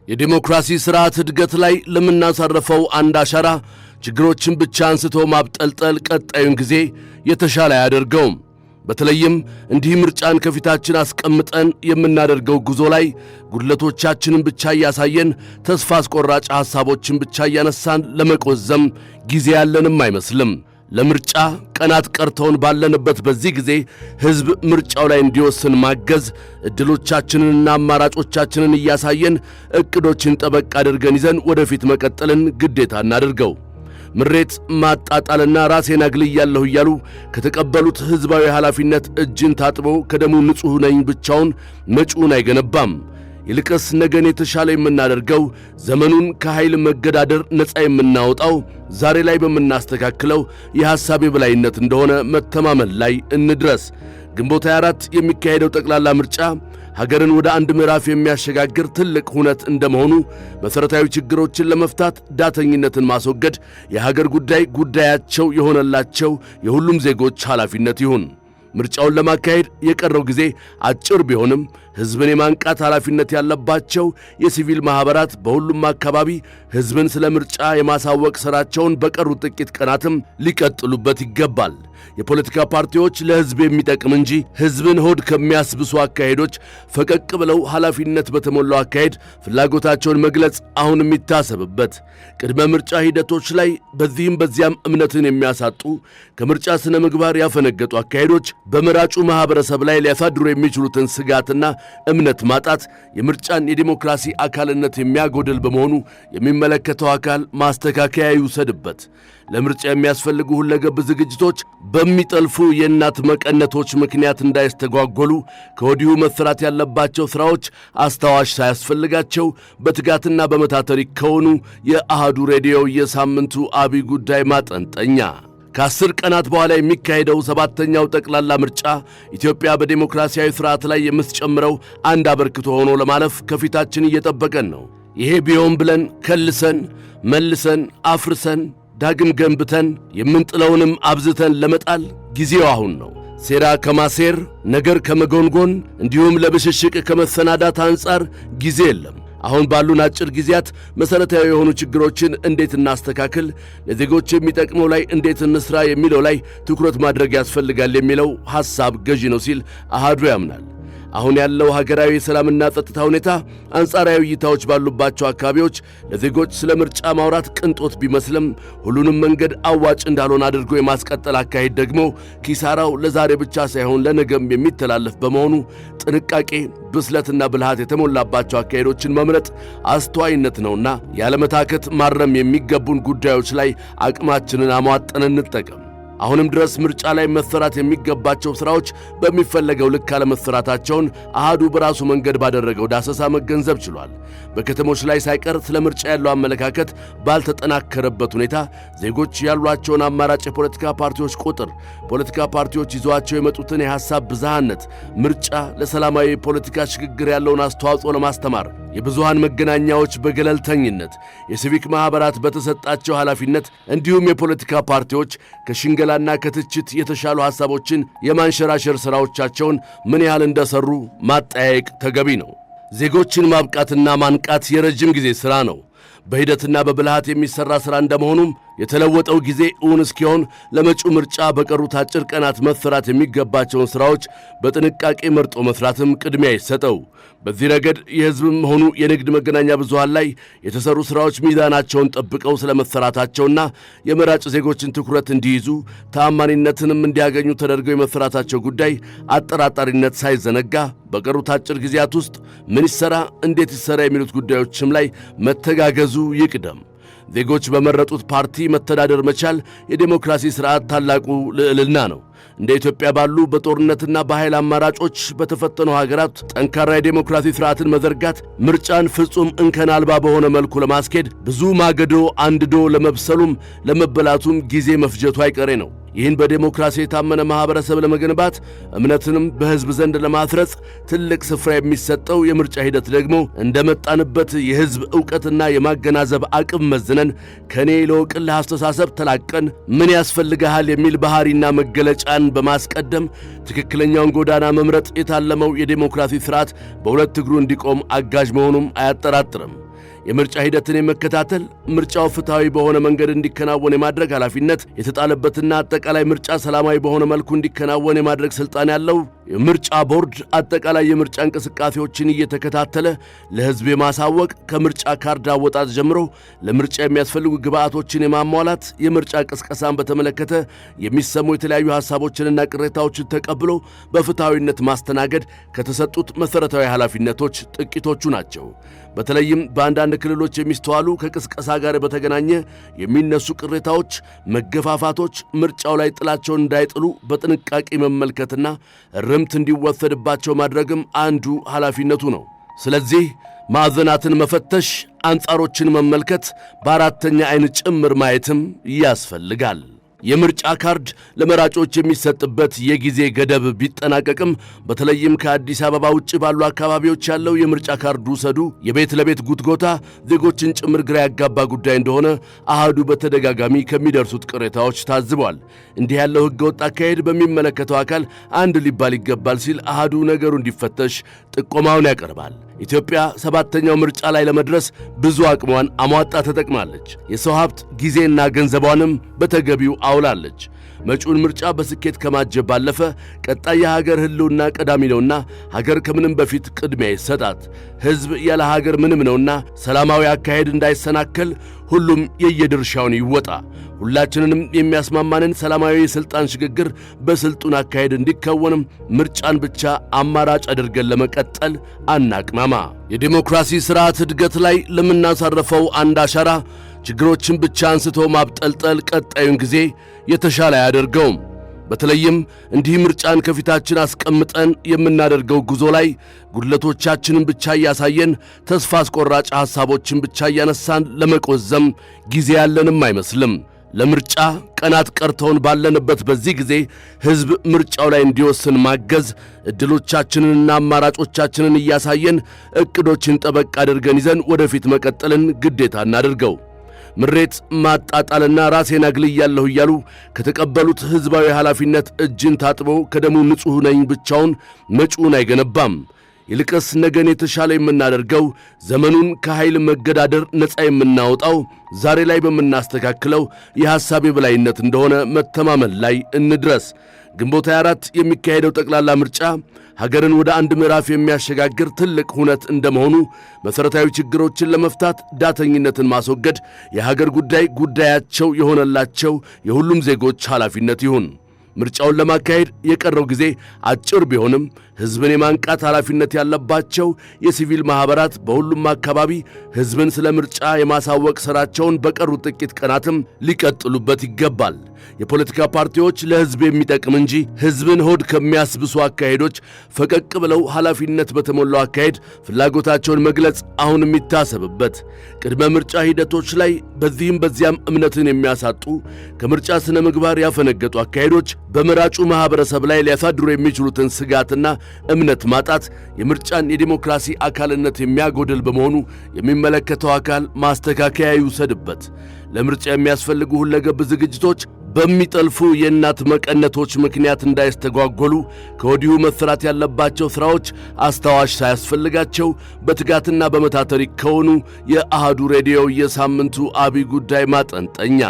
የዲሞክራሲ ስርዓት እድገት ላይ ለምናሳርፈው አንድ አሻራ ችግሮችን ብቻ አንስቶ ማብጠልጠል ቀጣዩን ጊዜ የተሻለ ያደርገውም። በተለይም እንዲህ ምርጫን ከፊታችን አስቀምጠን የምናደርገው ጉዞ ላይ ጉድለቶቻችንን ብቻ እያሳየን ተስፋ አስቆራጭ ሐሳቦችን ብቻ እያነሳን ለመቆዘም ጊዜ ያለንም አይመስልም። ለምርጫ ቀናት ቀርተውን ባለንበት በዚህ ጊዜ ሕዝብ ምርጫው ላይ እንዲወስን ማገዝ፣ ዕድሎቻችንንና አማራጮቻችንን እያሳየን ዕቅዶችን ጠበቅ አድርገን ይዘን ወደፊት መቀጠልን ግዴታ እናድርገው። ምሬት ማጣጣልና ራሴን አግልያለሁ እያሉ ከተቀበሉት ሕዝባዊ ኃላፊነት እጅን ታጥቦ ከደሙ ንጹሕ ነኝ ብቻውን መጪውን አይገነባም። ይልቅስ ነገን የተሻለ የምናደርገው ዘመኑን ከኃይል መገዳደር ነፃ የምናወጣው ዛሬ ላይ በምናስተካክለው የሐሳብ የበላይነት እንደሆነ መተማመን ላይ እንድረስ። ግንቦት 24 የሚካሄደው ጠቅላላ ምርጫ ሀገርን ወደ አንድ ምዕራፍ የሚያሸጋግር ትልቅ ሁነት እንደመሆኑ መሠረታዊ ችግሮችን ለመፍታት ዳተኝነትን ማስወገድ የሀገር ጉዳያቸው የሆነላቸው የሁሉም ዜጎች ኃላፊነት ይሁን። ምርጫውን ለማካሄድ የቀረው ጊዜ አጭር ቢሆንም ሕዝብን የማንቃት ኃላፊነት ያለባቸው የሲቪል ማኅበራት በሁሉም አካባቢ ሕዝብን ስለ ምርጫ የማሳወቅ ሥራቸውን በቀሩት ጥቂት ቀናትም ሊቀጥሉበት ይገባል። የፖለቲካ ፓርቲዎች ለሕዝብ የሚጠቅም እንጂ ሕዝብን ሆድ ከሚያስብሱ አካሄዶች ፈቀቅ ብለው ኃላፊነት በተሞላው አካሄድ ፍላጎታቸውን መግለጽ አሁን የሚታሰብበት። ቅድመ ምርጫ ሂደቶች ላይ በዚህም በዚያም እምነትን የሚያሳጡ ከምርጫ ሥነ ምግባር ያፈነገጡ አካሄዶች በመራጩ ማኅበረሰብ ላይ ሊያሳድሩ የሚችሉትን ስጋትና እምነት ማጣት የምርጫን የዲሞክራሲ አካልነት የሚያጎድል በመሆኑ የሚመለከተው አካል ማስተካከያ ይውሰድበት። ለምርጫ የሚያስፈልጉ ሁለገብ ዝግጅቶች በሚጠልፉ የእናት መቀነቶች ምክንያት እንዳይስተጓጎሉ ከወዲሁ መሰራት ያለባቸው ሥራዎች አስታዋሽ ሳያስፈልጋቸው በትጋትና በመታተር ይከወኑ። የአሃዱ ሬዲዮ የሳምንቱ አብይ ጉዳይ ማጠንጠኛ። ከ10 ቀናት በኋላ የሚካሄደው 7ኛው ጠቅላላ ምርጫ ኢትዮጵያ በዲሞክራሲያዊ ሥርዓት ላይ የምትጨምረው አንድ አበርክቶ ሆኖ ለማለፍ ከፊታችን እየጠበቀን ነው። ይሄ ቢሆን ብለን ከልሰን መልሰን አፍርሰን ዳግም ገንብተን የምንጥለውንም አብዝተን ለመጣል ጊዜው አሁን ነው። ሴራ ከማሴር ነገር ከመጎንጎን እንዲሁም ለብሽሽቅ ከመሰናዳት አንጻር ጊዜ የለም። አሁን ባሉን አጭር ጊዜያት መሠረታዊ የሆኑ ችግሮችን እንዴት እናስተካክል፣ ለዜጎች የሚጠቅመው ላይ እንዴት እንስራ የሚለው ላይ ትኩረት ማድረግ ያስፈልጋል የሚለው ሐሳብ ገዢ ነው ሲል አሃዱ ያምናል። አሁን ያለው ሀገራዊ የሰላምና ጸጥታ ሁኔታ አንጻራዊ እይታዎች ባሉባቸው አካባቢዎች ለዜጎች ስለ ምርጫ ማውራት ቅንጦት ቢመስልም ሁሉንም መንገድ አዋጭ እንዳልሆነ አድርጎ የማስቀጠል አካሄድ ደግሞ ኪሳራው ለዛሬ ብቻ ሳይሆን ለነገም የሚተላለፍ በመሆኑ ጥንቃቄ፣ ብስለትና ብልሃት የተሞላባቸው አካሄዶችን መምረጥ አስተዋይነት ነውና ያለመታከት ማረም የሚገቡን ጉዳዮች ላይ አቅማችንን አሟጠን እንጠቀም። አሁንም ድረስ ምርጫ ላይ መሰራት የሚገባቸው ሥራዎች በሚፈለገው ልክ አለመሰራታቸውን አሃዱ በራሱ መንገድ ባደረገው ዳሰሳ መገንዘብ ችሏል። በከተሞች ላይ ሳይቀር ስለ ምርጫ ያለው አመለካከት ባልተጠናከረበት ሁኔታ ዜጎች ያሏቸውን አማራጭ የፖለቲካ ፓርቲዎች ቁጥር፣ ፖለቲካ ፓርቲዎች ይዘዋቸው የመጡትን የሐሳብ ብዝሃነት፣ ምርጫ ለሰላማዊ የፖለቲካ ሽግግር ያለውን አስተዋጽኦ ለማስተማር የብዙሃን መገናኛዎች በገለልተኝነት፣ የሲቪክ ማኅበራት በተሰጣቸው ኃላፊነት እንዲሁም የፖለቲካ ፓርቲዎች ከሽንገላና ከትችት የተሻሉ ሐሳቦችን የማንሸራሸር ሥራዎቻቸውን ምን ያህል እንደሰሩ ማጠያየቅ ተገቢ ነው። ዜጎችን ማብቃትና ማንቃት የረጅም ጊዜ ሥራ ነው። በሂደትና በብልሃት የሚሠራ ሥራ እንደመሆኑም የተለወጠው ጊዜ እውን እስኪሆን ለመጪው ምርጫ በቀሩት አጭር ቀናት መሰራት የሚገባቸውን ሥራዎች በጥንቃቄ መርጦ መሥራትም ቅድሚያ ይሰጠው። በዚህ ረገድ የሕዝብም ሆኑ የንግድ መገናኛ ብዙሃን ላይ የተሠሩ ሥራዎች ሚዛናቸውን ጠብቀው ስለ መሠራታቸውና የመራጭ ዜጎችን ትኩረት እንዲይዙ ተአማኒነትንም እንዲያገኙ ተደርገው የመሠራታቸው ጉዳይ አጠራጣሪነት ሳይዘነጋ በቀሩት አጭር ጊዜያት ውስጥ ምን ይሠራ፣ እንዴት ይሠራ የሚሉት ጉዳዮችም ላይ መተጋገዙ ይቅደም። ዜጎች በመረጡት ፓርቲ መተዳደር መቻል የዴሞክራሲ ሥርዓት ታላቁ ልዕልና ነው። እንደ ኢትዮጵያ ባሉ በጦርነትና በኃይል አማራጮች በተፈተኑ ሀገራት ጠንካራ የዴሞክራሲ ሥርዓትን መዘርጋት ምርጫን ፍጹም እንከን አልባ በሆነ መልኩ ለማስኬድ ብዙ ማገዶ አንድዶ ለመብሰሉም ለመበላቱም ጊዜ መፍጀቱ አይቀሬ ነው። ይህን በዴሞክራሲ የታመነ ማኅበረሰብ ለመገንባት እምነትንም በሕዝብ ዘንድ ለማስረጽ ትልቅ ስፍራ የሚሰጠው የምርጫ ሂደት ደግሞ እንደመጣንበት የሕዝብ ዕውቀትና የማገናዘብ አቅም መዝነን ከኔ ለወቅልህ አስተሳሰብ ተላቀን ምን ያስፈልግሃል የሚል ባህሪና መገለጫን በማስቀደም ትክክለኛውን ጎዳና መምረጥ የታለመው የዴሞክራሲ ሥርዓት በሁለት እግሩ እንዲቆም አጋዥ መሆኑም አያጠራጥርም። የምርጫ ሂደትን የመከታተል ምርጫው ፍትሃዊ በሆነ መንገድ እንዲከናወን የማድረግ ኃላፊነት የተጣለበትና አጠቃላይ ምርጫ ሰላማዊ በሆነ መልኩ እንዲከናወን የማድረግ ስልጣን ያለው የምርጫ ቦርድ አጠቃላይ የምርጫ እንቅስቃሴዎችን እየተከታተለ ለሕዝብ የማሳወቅ ከምርጫ ካርድ አወጣጥ ጀምሮ ለምርጫ የሚያስፈልጉ ግብዓቶችን የማሟላት የምርጫ ቅስቀሳን በተመለከተ የሚሰሙ የተለያዩ ሐሳቦችንና ቅሬታዎችን ተቀብሎ በፍትሃዊነት ማስተናገድ ከተሰጡት መሠረታዊ ኃላፊነቶች ጥቂቶቹ ናቸው። በተለይም በአንዳንድ ክልሎች የሚስተዋሉ ከቅስቀሳ ጋር በተገናኘ የሚነሱ ቅሬታዎች፣ መገፋፋቶች ምርጫው ላይ ጥላቸውን እንዳይጥሉ በጥንቃቄ መመልከትና እርምት እንዲወሰድባቸው ማድረግም አንዱ ኃላፊነቱ ነው። ስለዚህ ማዕዘናትን መፈተሽ፣ አንጻሮችን መመልከት፣ በአራተኛ ዓይን ጭምር ማየትም ያስፈልጋል። የምርጫ ካርድ ለመራጮች የሚሰጥበት የጊዜ ገደብ ቢጠናቀቅም በተለይም ከአዲስ አበባ ውጭ ባሉ አካባቢዎች ያለው የምርጫ ካርድ ውሰዱ የቤት ለቤት ጉትጎታ ዜጎችን ጭምር ግራ ያጋባ ጉዳይ እንደሆነ አሃዱ በተደጋጋሚ ከሚደርሱት ቅሬታዎች ታዝቧል። እንዲህ ያለው ሕገወጥ አካሄድ በሚመለከተው አካል አንድ ሊባል ይገባል ሲል አሃዱ ነገሩ እንዲፈተሽ ጥቆማውን ያቀርባል። ኢትዮጵያ ሰባተኛው ምርጫ ላይ ለመድረስ ብዙ አቅሟን አሟጣ ተጠቅማለች። የሰው ሀብት ጊዜና ገንዘቧንም በተገቢው አውላለች። መጪውን ምርጫ በስኬት ከማጀብ ባለፈ ቀጣይ የሀገር ህልውና ቀዳሚ ነውና ሀገር ከምንም በፊት ቅድሚያ ይሰጣት። ሕዝብ ያለ ሀገር ምንም ነውና ሰላማዊ አካሄድ እንዳይሰናከል ሁሉም የየድርሻውን ይወጣ። ሁላችንንም የሚያስማማንን ሰላማዊ የሥልጣን ሽግግር በስልጡን አካሄድ እንዲከወንም ምርጫን ብቻ አማራጭ አድርገን ለመቀጠል አናቅማማ። የዲሞክራሲ ሥርዓት እድገት ላይ ለምናሳርፈው አንድ አሻራ ችግሮችን ብቻ አንስቶ ማብጠልጠል ቀጣዩን ጊዜ የተሻለ አያደርገውም። በተለይም እንዲህ ምርጫን ከፊታችን አስቀምጠን የምናደርገው ጉዞ ላይ ጉድለቶቻችንን ብቻ እያሳየን ተስፋ አስቆራጭ ሐሳቦችን ብቻ እያነሳን ለመቆዘም ጊዜ ያለንም አይመስልም። ለምርጫ ቀናት ቀርተውን ባለንበት በዚህ ጊዜ ሕዝብ ምርጫው ላይ እንዲወስን ማገዝ፣ ዕድሎቻችንንና አማራጮቻችንን እያሳየን ዕቅዶችን ጠበቅ አድርገን ይዘን ወደፊት መቀጠልን ግዴታ እናድርገው። ምሬት ማጣጣልና ራሴን አግልያለሁ እያሉ ከተቀበሉት ሕዝባዊ ኃላፊነት እጅን ታጥቦ ከደሙ ንጹሕ ነኝ ብቻውን መጪውን አይገነባም። ይልቅስ ነገን የተሻለ የምናደርገው ዘመኑን ከኃይል መገዳደር ነፃ የምናወጣው ዛሬ ላይ በምናስተካክለው የሐሳብ የበላይነት እንደሆነ መተማመን ላይ እንድረስ። ግንቦት 24 የሚካሄደው ጠቅላላ ምርጫ ሀገርን ወደ አንድ ምዕራፍ የሚያሸጋግር ትልቅ ሁነት እንደመሆኑ መሠረታዊ ችግሮችን ለመፍታት ዳተኝነትን ማስወገድ የሀገር ጉዳያቸው የሆነላቸው የሁሉም ዜጎች ኃላፊነት ይሁን። ምርጫውን ለማካሄድ የቀረው ጊዜ አጭር ቢሆንም ሕዝብን የማንቃት ኃላፊነት ያለባቸው የሲቪል ማኅበራት በሁሉም አካባቢ ሕዝብን ስለ ምርጫ የማሳወቅ ሥራቸውን በቀሩት ጥቂት ቀናትም ሊቀጥሉበት ይገባል። የፖለቲካ ፓርቲዎች ለሕዝብ የሚጠቅም እንጂ ሕዝብን ሆድ ከሚያስብሱ አካሄዶች ፈቀቅ ብለው ኃላፊነት በተሞላው አካሄድ ፍላጎታቸውን መግለጽ አሁንም ይታሰብበት። ቅድመ ምርጫ ሂደቶች ላይ በዚህም በዚያም እምነትን የሚያሳጡ ከምርጫ ሥነ ምግባር ያፈነገጡ አካሄዶች በመራጩ ማኅበረሰብ ላይ ሊያሳድሩ የሚችሉትን ስጋትና እምነት ማጣት የምርጫን የዲሞክራሲ አካልነት የሚያጎድል በመሆኑ የሚመለከተው አካል ማስተካከያ ይውሰድበት። ለምርጫ የሚያስፈልጉ ሁለገብ ዝግጅቶች በሚጠልፉ የእናት መቀነቶች ምክንያት እንዳይስተጓጎሉ ከወዲሁ መሰራት ያለባቸው ሥራዎች አስታዋሽ ሳያስፈልጋቸው በትጋትና በመታተር ይከወኑ። የአሃዱ ሬዲዮ የሳምንቱ አብይ ጉዳይ ማጠንጠኛ